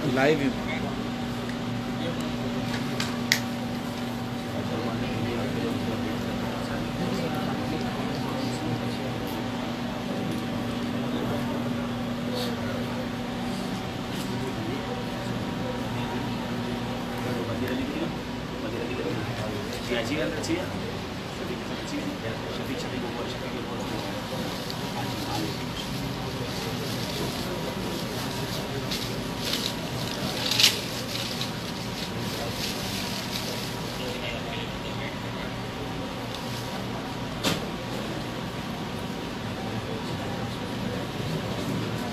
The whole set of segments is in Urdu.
لائیو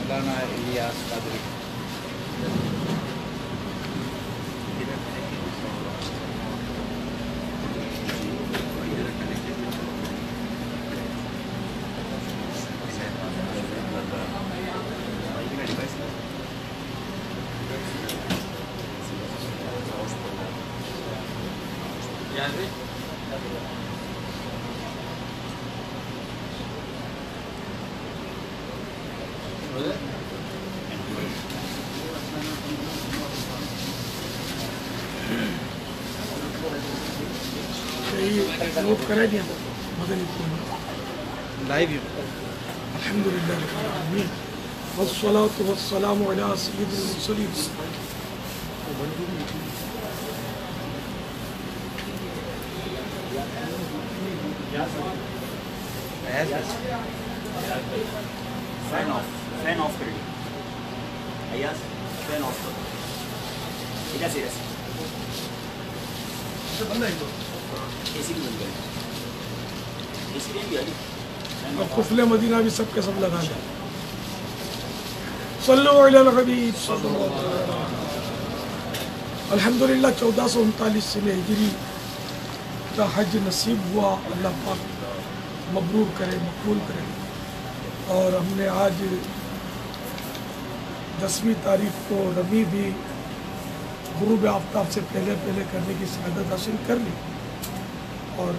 مولانا الیاس قادری. لائیو الحمدللہ رب العالمین والصلاة والسلام علی سید المرسلین. فین آف کر ایاز فین آف کر ادھر سے اے سی بھی بند کریں اے سی بھی آئی اور قفل مدینہ بھی سب کے سب لگا لیں. صلو علی الحبیب صلی اللہ علیہ وسلم. الحمدللہ 1439 سن ہجری کا حج نصیب ہوا. اللہ پاک مبرور کرے مقبول کرے. اور ہم نے آج 10ویں تاریخ کو رمی بھی غروب آفتاب سے پہلے کرنے کی سعادت حاصل کر لی. اور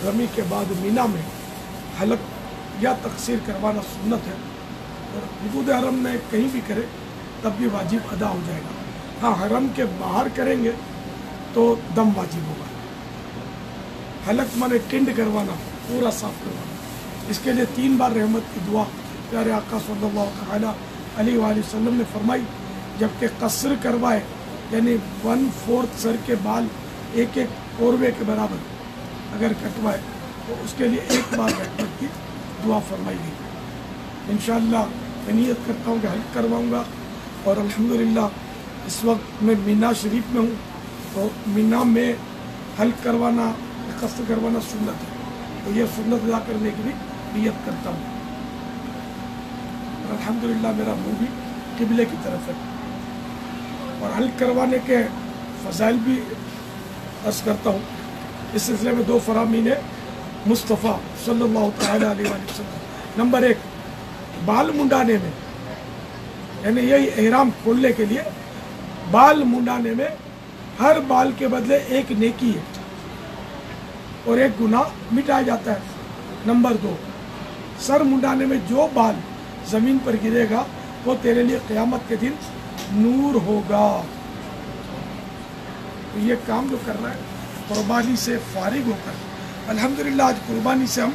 رمی کے بعد مینا میں حلق یا تقصیر کروانا سنت ہے. اور حدود حرم میں کہیں بھی کرے تب بھی واجب ادا ہو جائے گا. ہاں حرم کے باہر کریں گے تو دم واجب ہوگا. حلق مانے ٹنڈ کروانا پورا صاف کروانا. اس کے لیے 3 بار رحمت کی دعا پیارے آقا صلی اللہ علیہ وآلہ وسلم نے فرمائی. جبکہ قصر کروائے یعنی 1/4 سر کے بال ایک کوروے کے برابر اگر کٹوائے تو اس کے لیے 1 بار رحمت کی دعا فرمائی گئی. انشاءاللہ میں نیت کرتا ہوں کہ حلق کرواؤں گا. اور الحمدللہ اس وقت میں مینا شریف میں ہوں تو مینا میں حلق کروانا قصر کروانا سنت ہے. تو یہ سنت ادا کرنے کی بھی نیت کرتا ہوں. اور الحمدللہ میرا منہ بھی قبلے کی طرف ہے. اور حلق کروانے کے فضائل بھی عرض کرتا ہوں. اس سلسلے میں 2 فرامین مصطفیٰ صلی اللہ تعالی علیہ وآلہ وسلم. نمبر 1 بال منڈانے میں یعنی یہی احرام کھولنے کے لیے بال منڈانے میں ہر بال کے بدلے 1 نیکی ہے اور 1 گناہ مٹایا جاتا ہے. نمبر 2 سر منڈانے میں جو بال زمین پر گرے گا وہ تیرے لیے قیامت کے دن نور ہوگا. تو یہ کام جو کرنا ہے قربانی سے فارغ ہو کر. الحمدللہ آج قربانی سے ہم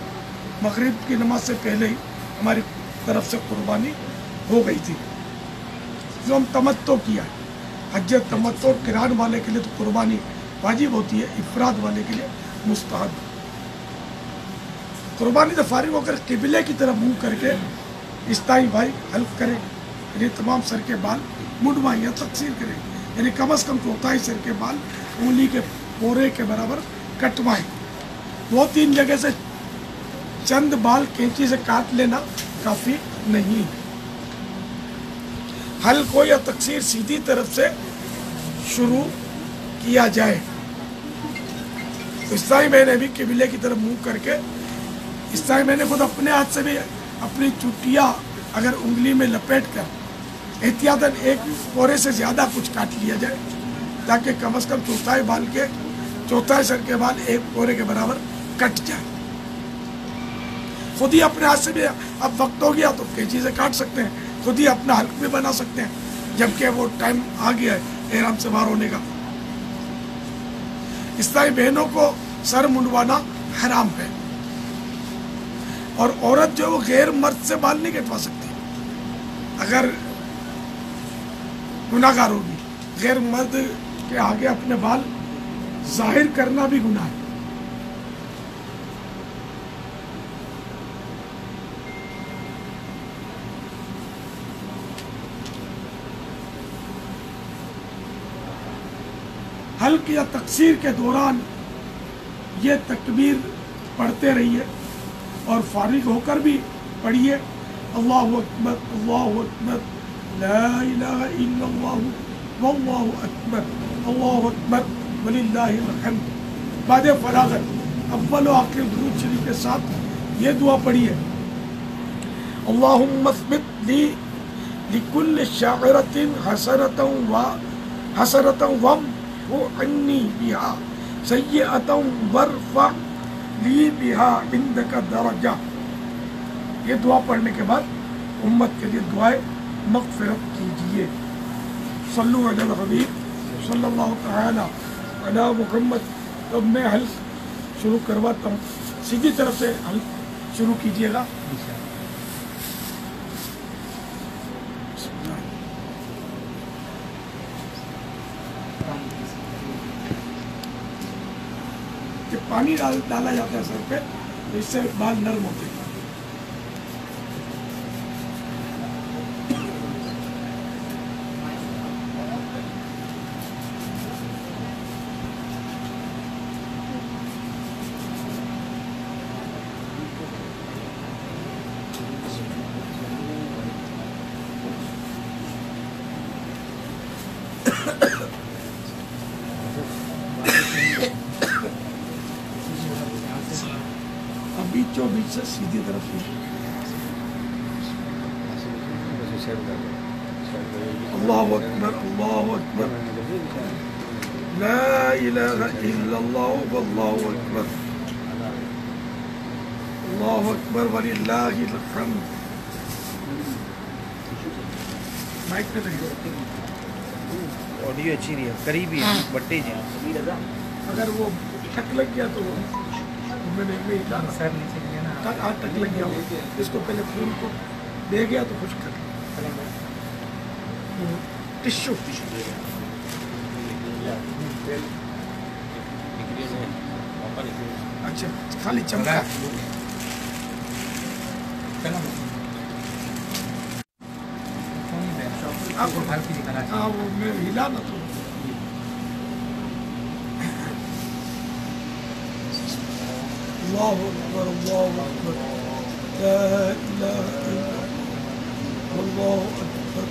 مغرب کی نماز سے پہلے ہی ہماری طرف سے قربانی ہو گئی تھی. جو ہم تمتع کیا ہے حج تمتع قران والے کے لیے تو قربانی واجب ہوتی ہے. افراد والے کے لیے مستحب. قربانی سے فارغ ہو کر قبلے کی طرف منہ کر کے استائی بھائی حلق کریں یعنی تمام سر کے بال منڈوائیں یا تقصیر کریں یعنی کم از کم 4 سر کے بال انگلی کے پورے کے برابر کٹوائیں. 2-3 جگہ سے چند بال کینچی سے کاٹ لینا کافی نہیں. حلق ہو یا تقصیر سیدھی طرف سے شروع کیا جائے. اس طرح میں نے بھی قبلے کی طرف منہ کر کے اس طرح میں نے خود اپنے ہاتھ سے بھی اپنی چٹیاں اگر انگلی میں لپیٹ کر احتیاطاً 1 پورے سے زیادہ کچھ کاٹ لیا جائے تاکہ کم از کم 4 بال کے 4 سر کے بال 1 پورے کے برابر کٹ جائے. خود ہی اپنے ہاتھ سے بھی اب وقت ہو گیا تو کینچی سے کاٹ سکتے ہیں. خود ہی اپنا حلق بھی بنا سکتے ہیں. جبکہ وہ ٹائم آ گیا ہے احرام سے باہر ہونے کا. اسلامی بہنوں کو سر منڈوانا حرام ہے، اور عورت جو وہ غیر مرد سے بال نہیں کٹوا سکتی اگر گناہ گار ہوگی. غیر مرد کے آگے اپنے بال ظاہر کرنا بھی گناہ ہے. حلق یا تقصیر کے دوران یہ تکبیر پڑھتے رہیے اور فارغ ہو کر بھی پڑھیے. اللہ اکبر اللہ اکبر لا الہ الا اللہ واللہ اکبر اللہ اکبر وللہ الحمد. بعد فراغت اول و آخر درود شریف کے ساتھ یہ دعا پڑھیے. اللہم اثبت لی لکل شاعرۃ حسرۃ عنی بہا سیئۃ وارفع لی بہا عندک درجہ. یہ دعا پڑھنے کے بعد امت کے لیے دعائے مغفرت کیجیے. صلو علی الحبیب صلی اللہ تعالی علی محمد. اب میں حلق شروع کرواتا ہوں، سیدھی طرف سے حلق شروع کیجیے گا. کہ پانی ڈالا جاتا ہے سر پہ تو اس سے بال نرم ہوتے ہیں. بیچوں بیچ سے سیدھی طرف اللہ اکبر اللہ اکبر لا الہ الا اللہ واللہ اکبر اللہ اکبر وللہ الحمد. مائک پہ لگے آڈیو اچھی نہیں ہے، قریب ہی ہے بٹے جی. اگر وہ ٹھک لگ گیا تو میں نے سر نیچے گیا نا، ہاتھ ٹک لگ گیا. اس کو پہلے پھول کو دے گیا تو خشک کر ٹشو. اچھا خالی چمکا ہاں وہ میں ہلا نہ تو. اللہ اکبر اللہ اکبر لا الہ الا اللہ واللہ اکبر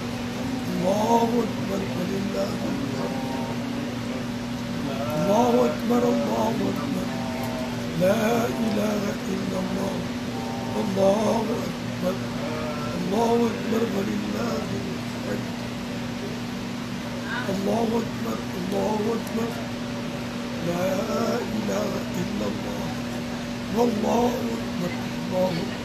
اللہ اکبر وللہ الحمد. اللہ اکبر اللہ اکبر لا الہ الا اللہ واللہ اکبر اللہ اکبر وللہ الحمد. اللہ اکبر اللہ اکبر لا الہ الا اللہ واللہ اکبر اللہ اکبر.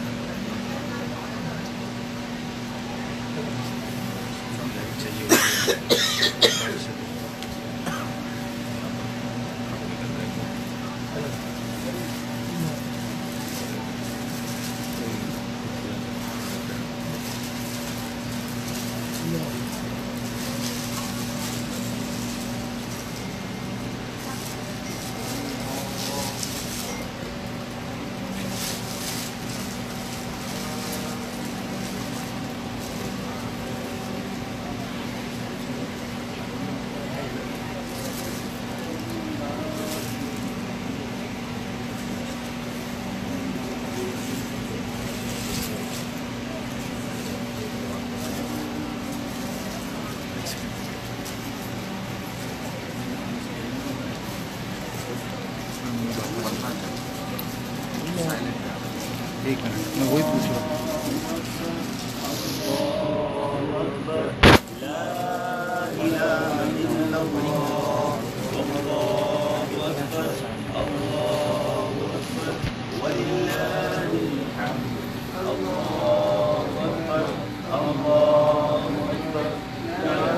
ایک منٹ میں وہی پوچھ رہا ہوں. اللہ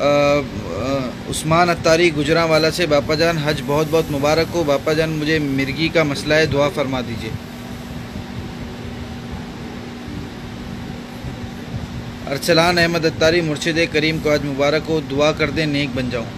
عثمان اتاری گجرانوالا سے باپا جان حج بہت بہت مبارک ہو. باپا جان مجھے مرگی کا مسئلہ ہے, دعا فرما دیجیے. ارسلان احمد اتاری مرشد کریم کو حج مبارک ہو, دعا کر دیں نیک بن جاؤں.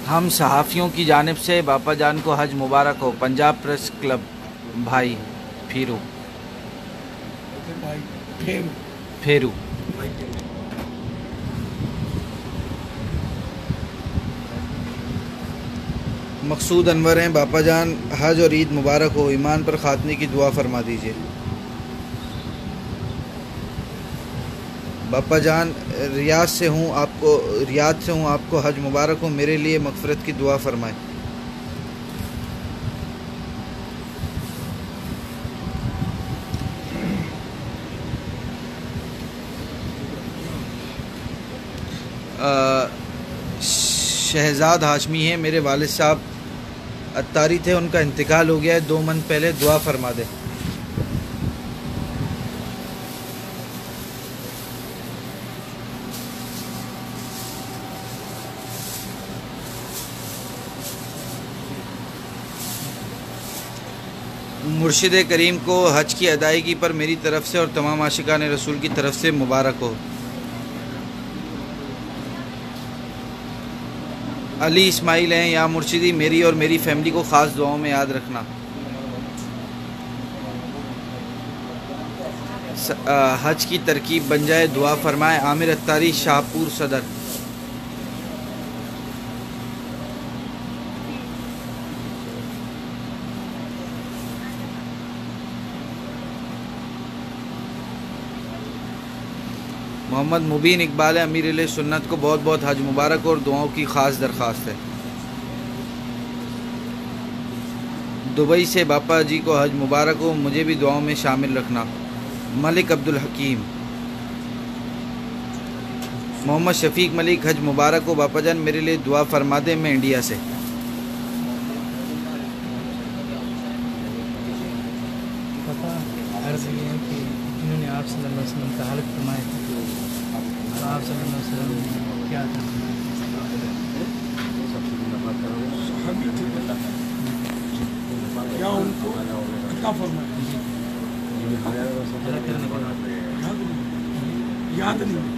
ہم صحافیوں کی جانب سے باپا جان کو حج مبارک ہو. پنجاب پریس کلب بھائی پھیرو پھیرو. مقصود انور ہیں, باپا جان حج اور عید مبارک ہو, ایمان پر خاتمے کی دعا فرما دیجیے. باپا جان ریاض سے ہوں, آپ کو حج مبارک ہو, میرے لیے مغفرت کی دعا فرمائیں. شہزاد ہاشمی ہیں, میرے والد صاحب اتاری تھے, ان کا انتقال ہو گیا ہے, 2 منتھ پہلے, دعا فرما دیں. مرشد کریم کو حج کی ادائیگی پر میری طرف سے اور تمام عاشقان رسول کی طرف سے مبارک ہو. علی اسماعیل ہیں, یا مرشدی میری اور میری فیملی کو خاص دعاؤں میں یاد رکھنا. حج کی ترکیب بن جائے, دعا فرمائیں. عامر اتاری شاہپور صدر. محمد مبین اقبال امیر علیہ سنت کو بہت بہت حج مبارک اور دعاؤں کی خاص درخواست ہے. دبئی سے باپا جی کو حج مبارک ہو, مجھے بھی دعاؤں میں شامل رکھنا. ملک عبدالحکیم. محمد شفیق ملک حج مبارک ہو, باپا جان میرے لیے دعا فرما دیں, میں انڈیا سے. عرض یہ ہے کہ انہوں نے آپ صلی اللہ علیہ وسلم کا حلق فرمایا تھا, آپ صلی اللہ علیہ وسلم کیا تھا؟ کیا ان کو عطا فرمایا؟ یاد نہیں.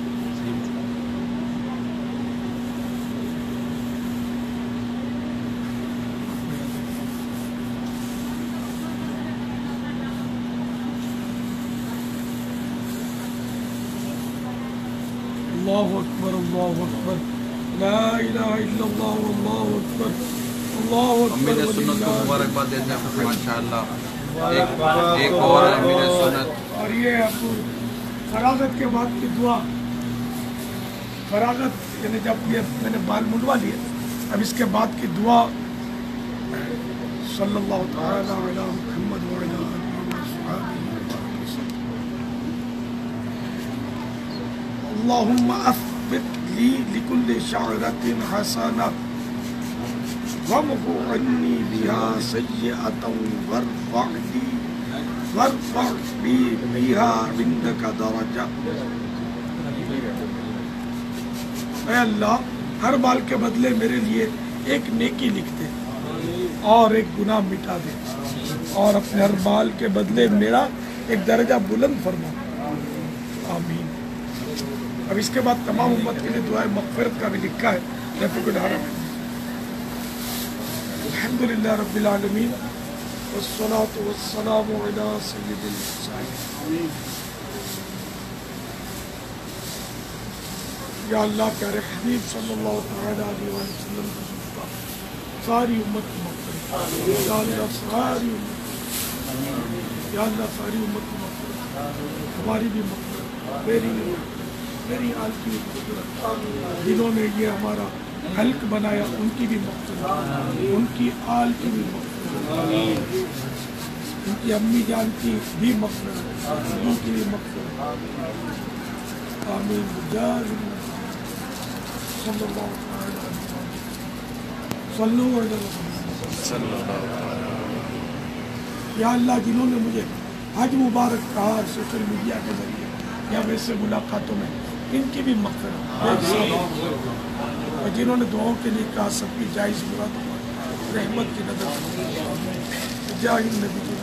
اللہ اکبر, اللہ اکبر, لا الہ الا اللہ, اللہ اکبر, اللہ امیر اکبر. سنت کو مبارکباد دیتے ہیں ماشاءاللہ. ایک اور امیر سنت. اور یہ اب فراغت کے بعد کی دعا, فراغت یعنی جب یہ میں نے بال منڈوا لیے, اب اس کے بعد کی دعا صلی اللہ تعالی علی محمد وعلی آلہ وصحبہ. اللهم اثبت لي لكل شعرة حسنة وامحو عني بها سيئة وارفع لي بها عندك درجة. اے اللہ, ہر بال کے بدلے میرے لیے ایک نیکی لکھ دے اور ایک گناہ مٹا دے, اور اپنے ہر بال کے بدلے میرا ایک درجہ بلند فرما. آمین. اب اس کے بعد تمام امت کے لیے دعائے مغفرت کا بھی لکھا ہے رفیق الحرم. الحمدللہ رب العالمین والصلاة والسلام علی سید المرسلین. یا اللہ پیارے حبیب صلی اللہ تعالی علیہ وسلم کو سنتا ساری امت کی مغفرت. یا اللہ ساری امت, یا اللہ ساری امت کی مغفرت, ہماری بھی مغفرت, میری بھی مغفرت, میری آل کی بھی مغفرت. جنہوں نے یہ ہمارا حلق بنایا ان کی بھی مغفرت, ان کی آل کی بھی مغفرت, ان کی امی جان کی بھی مغفرت, ان کی بھی مغفرت. آمین بجاہ صلی اللہ علیہ وسلم صلو علیہ وسلم۔ یا اللہ جنہوں نے مجھے حج مبارک کہا سوشل میڈیا کے ذریعے یا ویسے ملاقاتوں میں، ان کی بھی مغفرت، اور جنہوں نے دعاؤں کے لیے کہا سب کی جائز مراد رحمت کی نظر جاہد نبی جی۔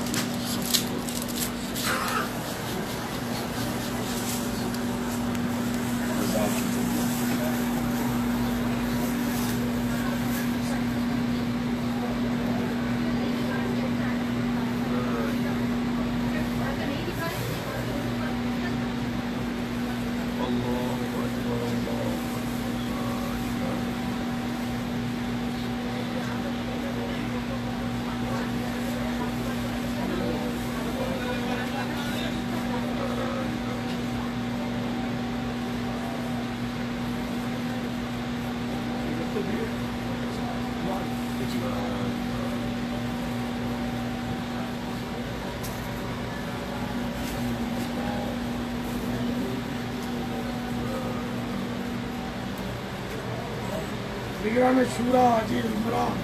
نگران شورا حاجی عمران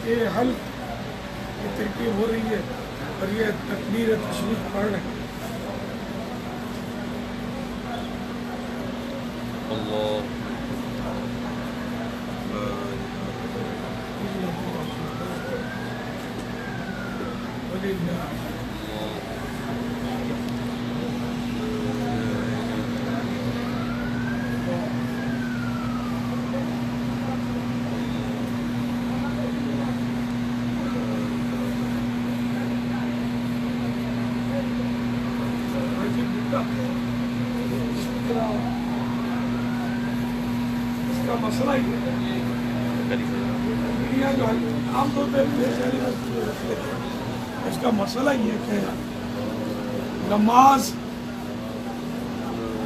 یہ حلق یہ ترکیب ہو رہی ہے اور یہ تکبیر تشریف پڑھ رہے ہیں۔ اس کا مسئلہ ہی ہے جو عام طور پہ اس کا مسئلہ یہ ہے کہ نماز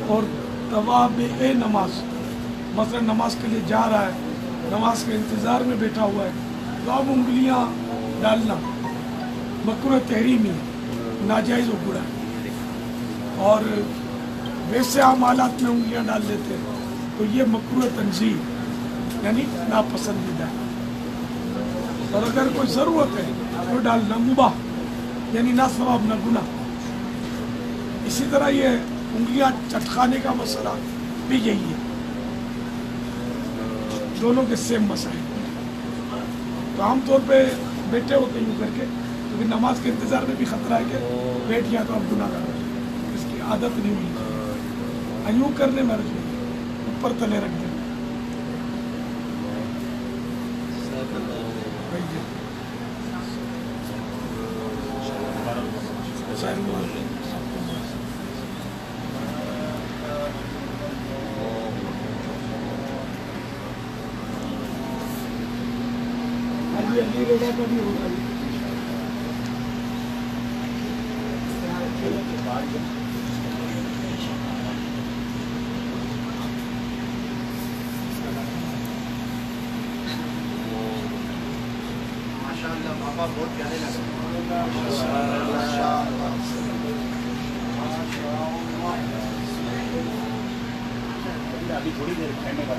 اور توابع نماز، مثلا نماز کے لیے جا رہا ہے، نماز کے انتظار میں بیٹھا ہوا ہے، تو اب انگلیاں ڈالنا مکروہ تحریمی ہے، ناجائز و برا ہے، اور ویسے عام حالات میں انگلیاں ڈال دیتے ہیں تو یہ مکروہ تنزیہ یعنی ناپسندیدہ ہے، اور اگر کوئی ضرورت ہے تو ڈالنا مباح یعنی نہ ثواب نہ گناہ۔ اسی طرح یہ انگلیاں چٹکانے کا مسئلہ بھی یہی ہے، دونوں کے سیم مسائل۔ تو عام طور پہ بیٹھے ہوتے یوں کر کے، کیونکہ نماز کے انتظار میں بھی خطرہ ہے کہ بیٹھ گیا تو اب گناہ کر رہے ہیں، اس کی عادت نہیں ہوئی یوں کرنے میں رجوع اوپر تلے رکھ دیں۔ علی رضا کا بھی ہوگا ماشاءاللہ بابا بہت پیارے لگے۔ ابھی تھوڑی دیر کھیلنے کا